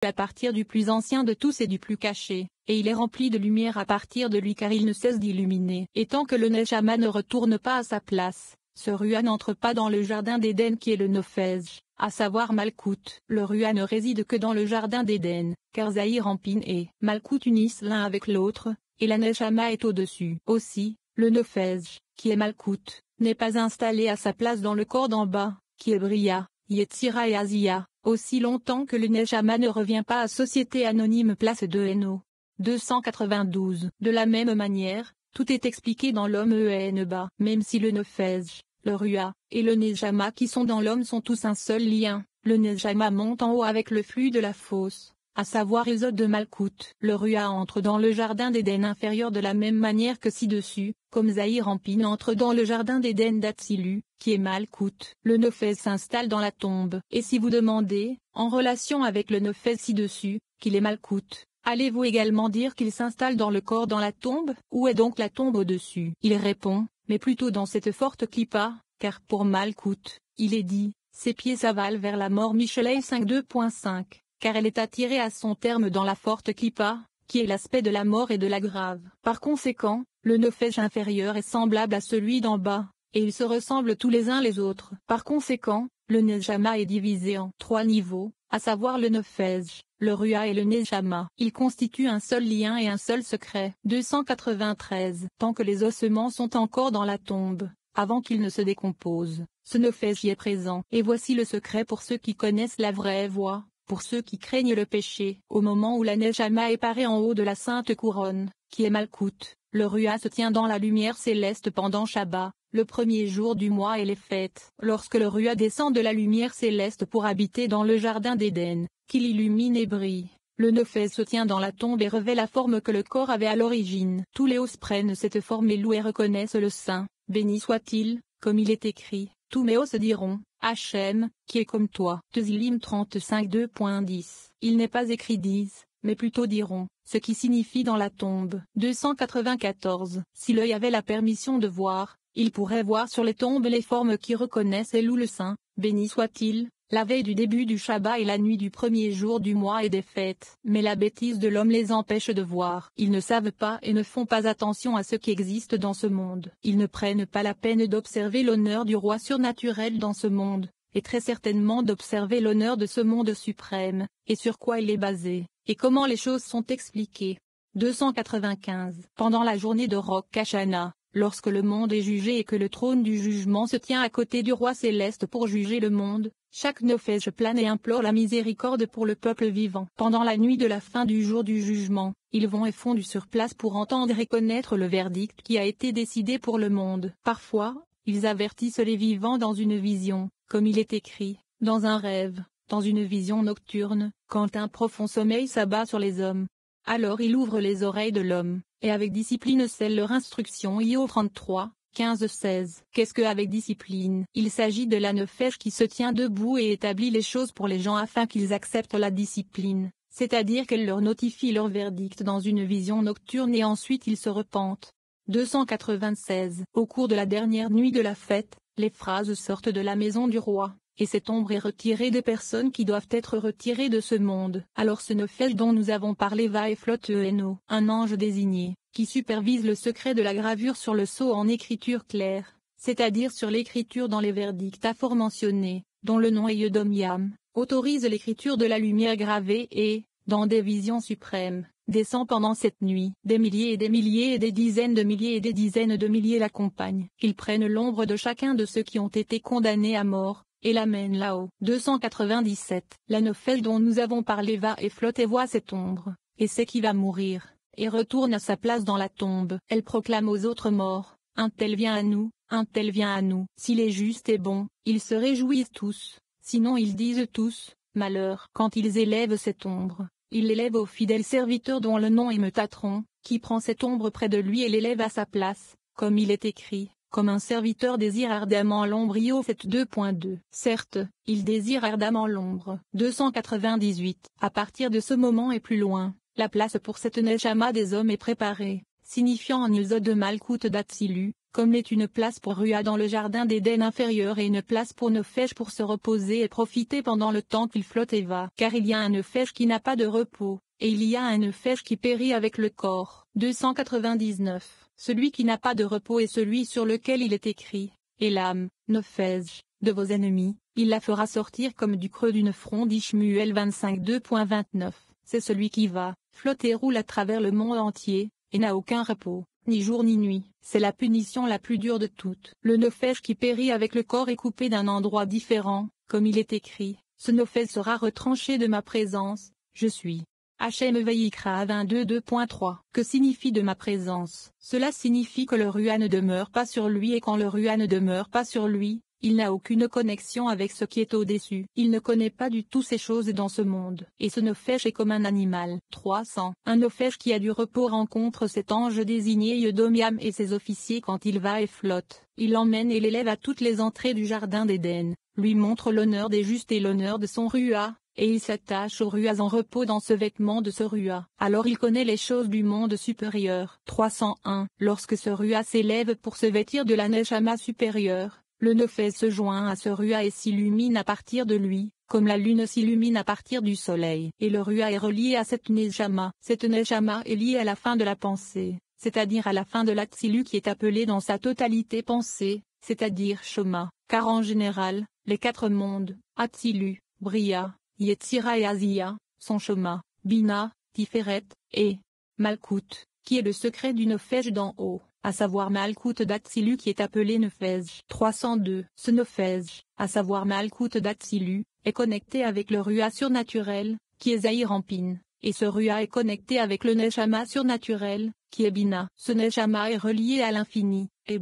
à partir du plus ancien de tous et du plus caché, et il est rempli de lumière à partir de lui car il ne cesse d'illuminer. Et tant que le Nejama ne retourne pas à sa place, ce Ruah n'entre pas dans le jardin d'Éden qui est le Nefej, à savoir Malkout. Le Ruah ne réside que dans le jardin d'Éden, car Zahir Anpin et Malkout unissent l'un avec l'autre, et la Nejama est au-dessus. Aussi, le Nefej, qui est Malkout, n'est pas installé à sa place dans le corps d'en bas, qui est Bria, Yetzira et Asiya, aussi longtemps que le Nejama ne revient pas à Société Anonyme Place de Hainaut. 292. De la même manière, tout est expliqué dans l'homme Enba. Même si le Nefej, le Ruah, et le Nejama qui sont dans l'homme sont tous un seul lien, le Nejama monte en haut avec le flux de la fosse, à savoir Ésod de Malkout. Le Ruah entre dans le jardin d'Éden inférieur de la même manière que ci-dessus, comme Zahir Anpin entre dans le jardin d'Éden d'Atsilu, qui est Malkout. Le Nefej s'installe dans la tombe. Et si vous demandez, en relation avec le Nefej ci-dessus, qu'il est Malkout, allez-vous également dire qu'il s'installe dans le corps dans la tombe? Où est donc la tombe au-dessus? Il répond, mais plutôt dans cette forte clipa, car pour Malkout, il est dit, ses pieds s'avalent vers la mort. Michelet 5.2.5, car elle est attirée à son terme dans la forte clipa, qui est l'aspect de la mort et de la grave. Par conséquent, le Nefej inférieur est semblable à celui d'en bas, et ils se ressemblent tous les uns les autres. Par conséquent, le Nejama est divisé en 3 niveaux, à savoir le Nefej, le Ruah et le Nejama. Ils constituent un seul lien et un seul secret. 293. Tant que les ossements sont encore dans la tombe, avant qu'ils ne se décomposent, ce Nefej y est présent. Et voici le secret pour ceux qui connaissent la vraie voie, pour ceux qui craignent le péché. Au moment où la Nejama est parée en haut de la sainte couronne, qui est Malkout, le Ruah se tient dans la lumière céleste pendant Shabbat, le premier jour du mois et les fêtes. Lorsque le Ruah descend de la lumière céleste pour habiter dans le jardin d'Éden, qu'il illumine et brille, le Nefej se tient dans la tombe et revêt la forme que le corps avait à l'origine. Tous les os prennent cette forme et louent et reconnaissent le Saint, béni soit-il, comme il est écrit, tous mes os diront, Hachem, qui est comme toi. Tesilim 35.2.10. Il n'est pas écrit disent, mais plutôt diront, ce qui signifie dans la tombe. 294. Si l'œil avait la permission de voir, il pourrait voir sur les tombes les formes qui reconnaissent et louent le Saint, béni soit-il, la veille du début du Shabbat et la nuit du premier jour du mois et des fêtes. Mais la bêtise de l'homme les empêche de voir. Ils ne savent pas et ne font pas attention à ce qui existe dans ce monde. Ils ne prennent pas la peine d'observer l'honneur du roi surnaturel dans ce monde, et très certainement d'observer l'honneur de ce monde suprême, et sur quoi il est basé, et comment les choses sont expliquées. 295. Pendant la journée de Rosh Hashanah, lorsque le monde est jugé et que le trône du jugement se tient à côté du roi céleste pour juger le monde, chaque Nefej plane et implore la miséricorde pour le peuple vivant. Pendant la nuit de la fin du jour du jugement, ils vont et font du surplace pour entendre et connaître le verdict qui a été décidé pour le monde. Parfois, ils avertissent les vivants dans une vision, comme il est écrit, dans un rêve, dans une vision nocturne, quand un profond sommeil s'abat sur les hommes. Alors il ouvre les oreilles de l'homme, et avec discipline scelle leur instruction. Io 33, 15-16. Qu'est-ce que avec discipline? Il s'agit de la Nefej qui se tient debout et établit les choses pour les gens afin qu'ils acceptent la discipline, c'est-à-dire qu'elle leur notifie leur verdict dans une vision nocturne et ensuite ils se repentent. 296. Au cours de la dernière nuit de la fête, les phrases sortent de la maison du roi, et cette ombre est retirée des personnes qui doivent être retirées de ce monde. Alors ce Nefej dont nous avons parlé va et flotte Eno, un ange désigné, qui supervise le secret de la gravure sur le sceau en écriture claire, c'est-à-dire sur l'écriture dans les verdicts aforementionnés, dont le nom est Yedom Yam, autorise l'écriture de la lumière gravée et, dans des visions suprêmes, descend pendant cette nuit. Des milliers et des dizaines de milliers et des dizaines de milliers l'accompagnent. Ils prennent l'ombre de chacun de ceux qui ont été condamnés à mort, et l'amènent là-haut. 297. La Nefej dont nous avons parlé va et flotte et voit cette ombre, et sait qui va mourir, et retourne à sa place dans la tombe. Elle proclame aux autres morts, un tel vient à nous, un tel vient à nous. S'il est juste et bon, ils se réjouissent tous, sinon ils disent tous, malheur. Quand ils élèvent cette ombre, ils l'élèvent au fidèle serviteur dont le nom est Metatron, qui prend cette ombre près de lui et l'élève à sa place, comme il est écrit, comme un serviteur désire ardemment l'ombre. Io 7.2. Certes, il désire ardemment l'ombre. 298. À partir de ce moment et plus loin, la place pour cette Nejama des hommes est préparée, signifiant en Yesod de Malkout d'Atsilu, comme l'est une place pour Rua dans le jardin d'Éden inférieur et une place pour Nefesh pour se reposer et profiter pendant le temps qu'il flotte et va. Car il y a un Nefesh qui n'a pas de repos, et il y a un Nefesh qui périt avec le corps. 299. Celui qui n'a pas de repos est celui sur lequel il est écrit, et l'âme, Nefesh, de vos ennemis, il la fera sortir comme du creux d'une fronde. Ishmuel 25 2.29. C'est celui qui va, flotte et roule à travers le monde entier, et n'a aucun repos, ni jour ni nuit. C'est la punition la plus dure de toutes. Le Nefesh qui périt avec le corps est coupé d'un endroit différent, comme il est écrit, ce Nefesh sera retranché de ma présence, je suis. Hachem Vayikra 22 2.3. Que signifie de ma présence? Cela signifie que le Rua ne demeure pas sur lui, et quand le Rua ne demeure pas sur lui, il n'a aucune connexion avec ce qui est au-dessus. Il ne connaît pas du tout ces choses dans ce monde. Et ce Nefesh est comme un animal. 300. Un Nefesh qui a du repos rencontre cet ange désigné Yodomiam et ses officiers quand il va et flotte. Il l'emmène et l'élève à toutes les entrées du jardin d'Éden, lui montre l'honneur des justes et l'honneur de son Rua, et il s'attache aux Ruas en repos dans ce vêtement de ce Rua. Alors il connaît les choses du monde supérieur. 301. Lorsque ce Rua s'élève pour se vêtir de la Neshama supérieure, le Nefesh se joint à ce Rua et s'illumine à partir de lui, comme la lune s'illumine à partir du soleil. Et le Rua est relié à cette Neshama. Cette Neshama est liée à la fin de la pensée, c'est-à-dire à la fin de l'Atsilu qui est appelée dans sa totalité pensée, c'est-à-dire Shoma. Car en général, les quatre mondes, Atsilu, Bria, Yetzira et Asiya, sont Shoma, Bina, Tiferet, et Malkout, qui est le secret du Nefesh d'en haut, à savoir Malkout d'Atsilu qui est appelé Nefesh. 302. Ce Nefesh, à savoir Malkout d'Atsilu, est connecté avec le Rua surnaturel, qui est Zahir Ampin, et ce Rua est connecté avec le Neshama surnaturel, qui est Bina. Ce Neshama est relié à l'infini, et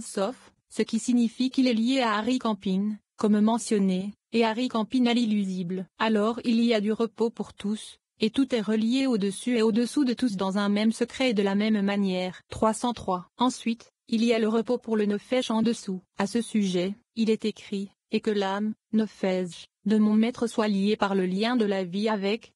Sof, ce qui signifie qu'il est lié à Arik Ampin, comme mentionné, et Arik Ampin à l'illusible. Alors il y a du repos pour tous, et tout est relié au-dessus et au-dessous de tous dans un même secret et de la même manière. 303. Ensuite, il y a le repos pour le Nefesh en dessous. À ce sujet, il est écrit, et que l'âme, Nefesh, de mon maître soit liée par le lien de la vie avec,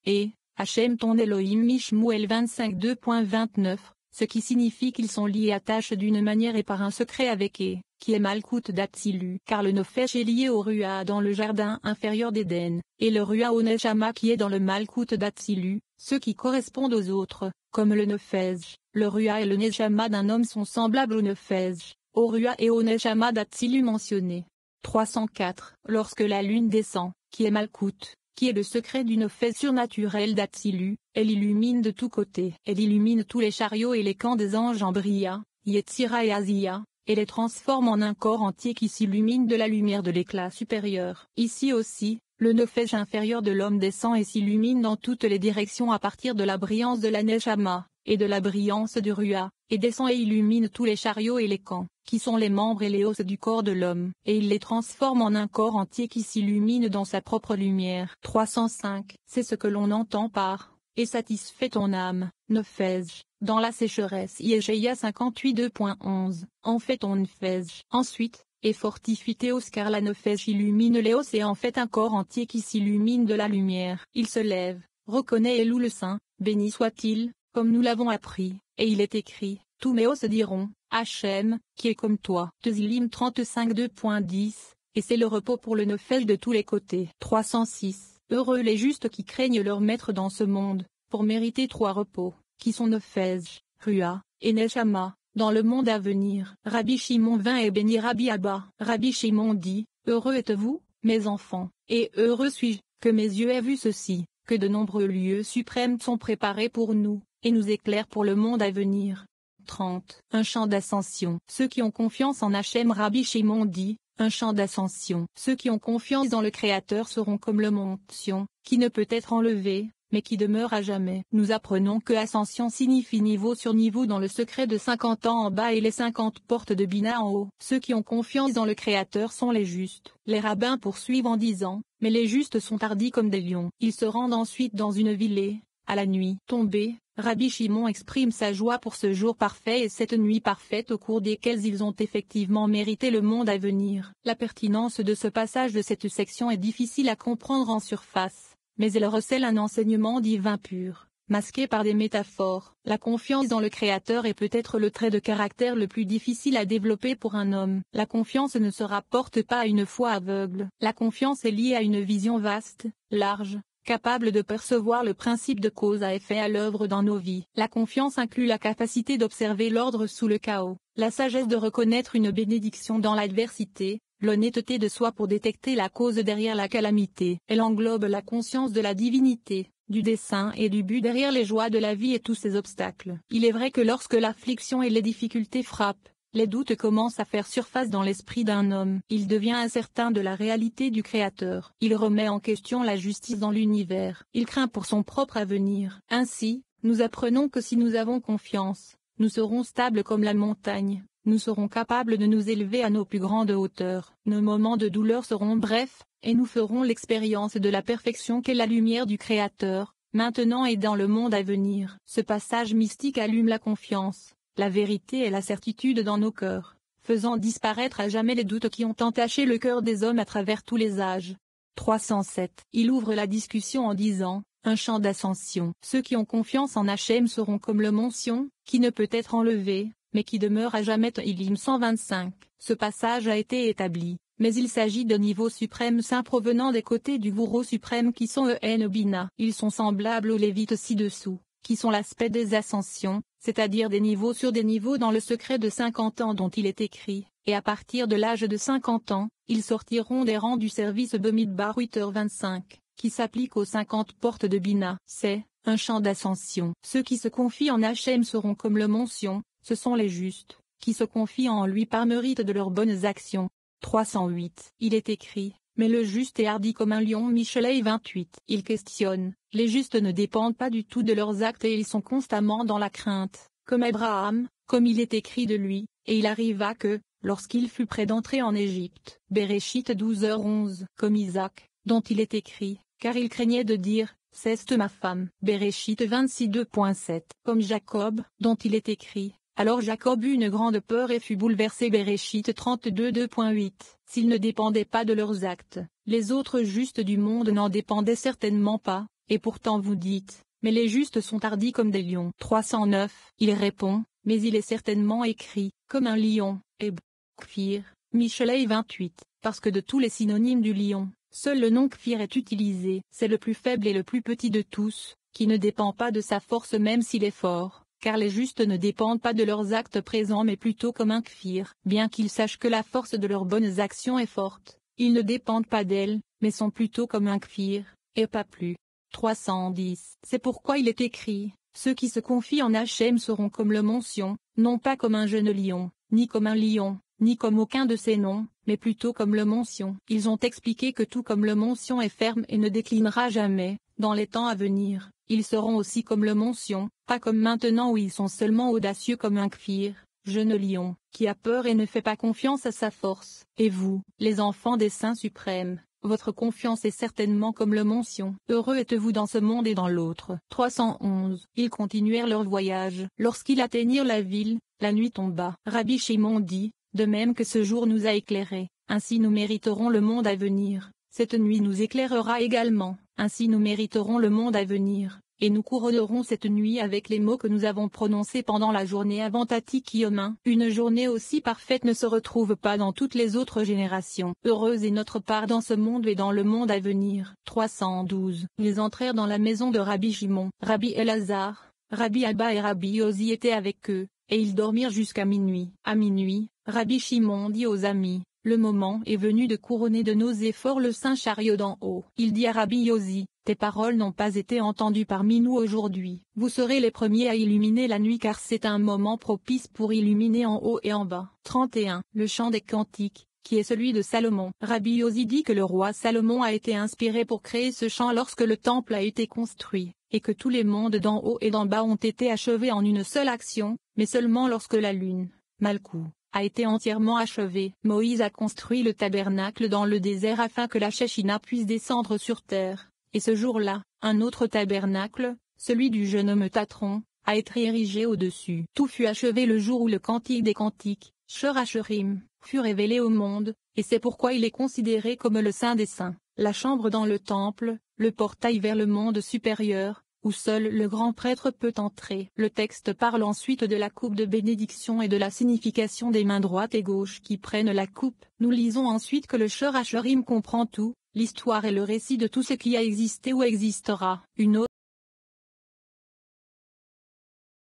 et Hachem ton Elohim. Mishmuel 25 2.29, ce qui signifie qu'ils sont liés à tâche d'une manière et par un secret avec qui est Malkout d'Atsilu. Car le Nefesh est lié au Rua dans le jardin inférieur d'Éden, et le Rua au Neshama qui est dans le Malkout d'Atsilu, ceux qui correspondent aux autres, comme le Nefesh. Le Rua et le Neshama d'un homme sont semblables au Nefesh, au Rua et au Neshama d'Atsilu mentionnés. 304. Lorsque la lune descend, qui est Malkout, qui est le secret du Nefesh surnaturel d'Atsilu, elle illumine de tous côtés. Elle illumine tous les chariots et les camps des anges en Bria, Yetzira et Asiya, et les transforme en un corps entier qui s'illumine de la lumière de l'éclat supérieur. Ici aussi, le Nefesh inférieur de l'homme descend et s'illumine dans toutes les directions à partir de la brillance de la Neshama, et de la brillance du Rua, et descend et illumine tous les chariots et les camps, qui sont les membres et les os du corps de l'homme, et il les transforme en un corps entier qui s'illumine dans sa propre lumière. 305. C'est ce que l'on entend par « et satisfait ton âme, Nefesh ». Dans la sécheresse Yeshaïa 58 2.11, en fait ton Nefesh. Ensuite, et fortifie tes os car la Nefesh illumine les os et en fait un corps entier qui s'illumine de la lumière. Il se lève, reconnaît et loue le Saint, béni soit-il, comme nous l'avons appris, et il est écrit, tous mes os diront, Hachem, qui est comme toi. Tezillim 35 2.10, et c'est le repos pour le Nefesh de tous les côtés. 306. Heureux les justes qui craignent leur maître dans ce monde, pour mériter trois repos, qui sont Nefesh, Rua, et Neshama, dans le monde à venir. Rabbi Shimon vint et bénit Rabbi Abba. Rabbi Shimon dit, heureux êtes-vous, mes enfants, et heureux suis-je, que mes yeux aient vu ceci, que de nombreux lieux suprêmes sont préparés pour nous, et nous éclairent pour le monde à venir. 30. Un chant d'ascension. Ceux qui ont confiance en Hachem. Rabbi Shimon dit, un chant d'ascension. Ceux qui ont confiance dans le Créateur seront comme le mont Sion, qui ne peut être enlevé, mais qui demeure à jamais. Nous apprenons que ascension signifie niveau sur niveau dans le secret de 50 ans en bas et les 50 portes de Bina en haut. Ceux qui ont confiance dans le Créateur sont les justes. Les rabbins poursuivent en disant, mais les justes sont hardis comme des lions. Ils se rendent ensuite dans une ville à la nuit tombée, Rabbi Shimon exprime sa joie pour ce jour parfait et cette nuit parfaite au cours desquelles ils ont effectivement mérité le monde à venir. La pertinence de ce passage de cette section est difficile à comprendre en surface, mais elle recèle un enseignement divin pur. masquée par des métaphores. La confiance dans le Créateur est peut-être le trait de caractère le plus difficile à développer pour un homme. La confiance ne se rapporte pas à une foi aveugle. La confiance est liée à une vision vaste, large, capable de percevoir le principe de cause à effet à l'œuvre dans nos vies. La confiance inclut la capacité d'observer l'ordre sous le chaos, la sagesse de reconnaître une bénédiction dans l'adversité, l'honnêteté de soi pour détecter la cause derrière la calamité. Elle englobe la conscience de la divinité, du dessein et du but derrière les joies de la vie et tous ses obstacles. Il est vrai que lorsque l'affliction et les difficultés frappent, les doutes commencent à faire surface dans l'esprit d'un homme. Il devient incertain de la réalité du Créateur. Il remet en question la justice dans l'univers. Il craint pour son propre avenir. Ainsi, nous apprenons que si nous avons confiance, nous serons stables comme la montagne. Nous serons capables de nous élever à nos plus grandes hauteurs. Nos moments de douleur seront brefs, et nous ferons l'expérience de la perfection qu'est la lumière du Créateur, maintenant et dans le monde à venir. Ce passage mystique allume la confiance, la vérité et la certitude dans nos cœurs, faisant disparaître à jamais les doutes qui ont entaché le cœur des hommes à travers tous les âges. 307. Il ouvre la discussion en disant, un chant d'ascension. Ceux qui ont confiance en Hachem seront comme le mont Sion, qui ne peut être enlevé, mais qui demeure à jamais. Ilim 125. Ce passage a été établi, mais il s'agit de niveaux suprêmes saints provenant des côtés du Bourreau suprême qui sont Bina. Ils sont semblables aux Lévites ci-dessous, qui sont l'aspect des ascensions, c'est-à-dire des niveaux sur des niveaux dans le secret de 50 ans dont il est écrit, et à partir de l'âge de 50 ans, ils sortiront des rangs du service Bemidbar 8h25, qui s'applique aux 50 portes de Bina. C'est un chant d'ascension. Ceux qui se confient en Hachem seront comme le mont Sion. Ce sont les justes, qui se confient en lui par mérite de leurs bonnes actions. 308. Il est écrit, mais le juste est hardi comme un lion. Michelet 28. Il questionne, les justes ne dépendent pas du tout de leurs actes et ils sont constamment dans la crainte, comme Abraham, comme il est écrit de lui, et il arriva que, lorsqu'il fut près d'entrer en Égypte, Béréchit 12h11, comme Isaac, dont il est écrit, car il craignait de dire, c'est ma femme. Béréchit 26 2.7, comme Jacob, dont il est écrit, alors Jacob eut une grande peur et fut bouleversé. Béréchit 32 2.8. S'ils ne dépendaient pas de leurs actes, les autres justes du monde n'en dépendaient certainement pas, et pourtant vous dites, mais les justes sont hardis comme des lions. 309. Il répond, mais il est certainement écrit, comme un lion, et Kfir, Michelet 28, parce que de tous les synonymes du lion, seul le nom Kfir est utilisé. C'est le plus faible et le plus petit de tous, qui ne dépend pas de sa force même s'il est fort. Car les justes ne dépendent pas de leurs actes présents mais plutôt comme un kfir. Bien qu'ils sachent que la force de leurs bonnes actions est forte, ils ne dépendent pas d'elles, mais sont plutôt comme un kfir, et pas plus. 310. C'est pourquoi il est écrit, ceux qui se confient en Hachem seront comme le mont Sion, non pas comme un jeune lion, ni comme un lion, ni comme aucun de ces noms, mais plutôt comme le mont Sion. Ils ont expliqué que tout comme le mont Sion est ferme et ne déclinera jamais, dans les temps à venir, ils seront aussi comme le mont Sion, pas comme maintenant où ils sont seulement audacieux comme un kfir, jeune lion, qui a peur et ne fait pas confiance à sa force. Et vous, les enfants des saints suprêmes, votre confiance est certainement comme le mont Sion. Heureux êtes-vous dans ce monde et dans l'autre. 311. Ils continuèrent leur voyage. Lorsqu'ils atteignirent la ville, la nuit tomba. Rabbi Shimon dit, de même que ce jour nous a éclairés, ainsi nous mériterons le monde à venir. Cette nuit nous éclairera également, ainsi nous mériterons le monde à venir, et nous couronnerons cette nuit avec les mots que nous avons prononcés pendant la journée avant Atik Yom. Une journée aussi parfaite ne se retrouve pas dans toutes les autres générations. Heureuse est notre part dans ce monde et dans le monde à venir. 312. Ils entrèrent dans la maison de Rabbi Shimon. Rabbi Elazar, Rabbi Abba et Rabbi Yosi étaient avec eux, et ils dormirent jusqu'à minuit. À minuit, Rabbi Shimon dit aux amis, le moment est venu de couronner de nos efforts le saint chariot d'en haut. Il dit à Rabbi Yosi, tes paroles n'ont pas été entendues parmi nous aujourd'hui. Vous serez les premiers à illuminer la nuit car c'est un moment propice pour illuminer en haut et en bas. 31. Le chant des cantiques, qui est celui de Salomon. Rabbi Yosi dit que le roi Salomon a été inspiré pour créer ce chant lorsque le temple a été construit, et que tous les mondes d'en haut et d'en bas ont été achevés en une seule action, mais seulement lorsque la lune, Malkou, a été entièrement achevé. Moïse a construit le tabernacle dans le désert afin que la Shekhinah puisse descendre sur terre, et ce jour-là, un autre tabernacle, celui du jeune homme Tatron, a été érigé au-dessus. Tout fut achevé le jour où le cantique des cantiques, Shor Hashirim, fut révélé au monde, et c'est pourquoi il est considéré comme le saint des saints. La chambre dans le temple, le portail vers le monde supérieur, où seul le grand prêtre peut entrer. Le texte parle ensuite de la coupe de bénédiction et de la signification des mains droite et gauche qui prennent la coupe. Nous lisons ensuite que le Shor HaShorim comprend tout, l'histoire et le récit de tout ce qui a existé ou existera. Une autre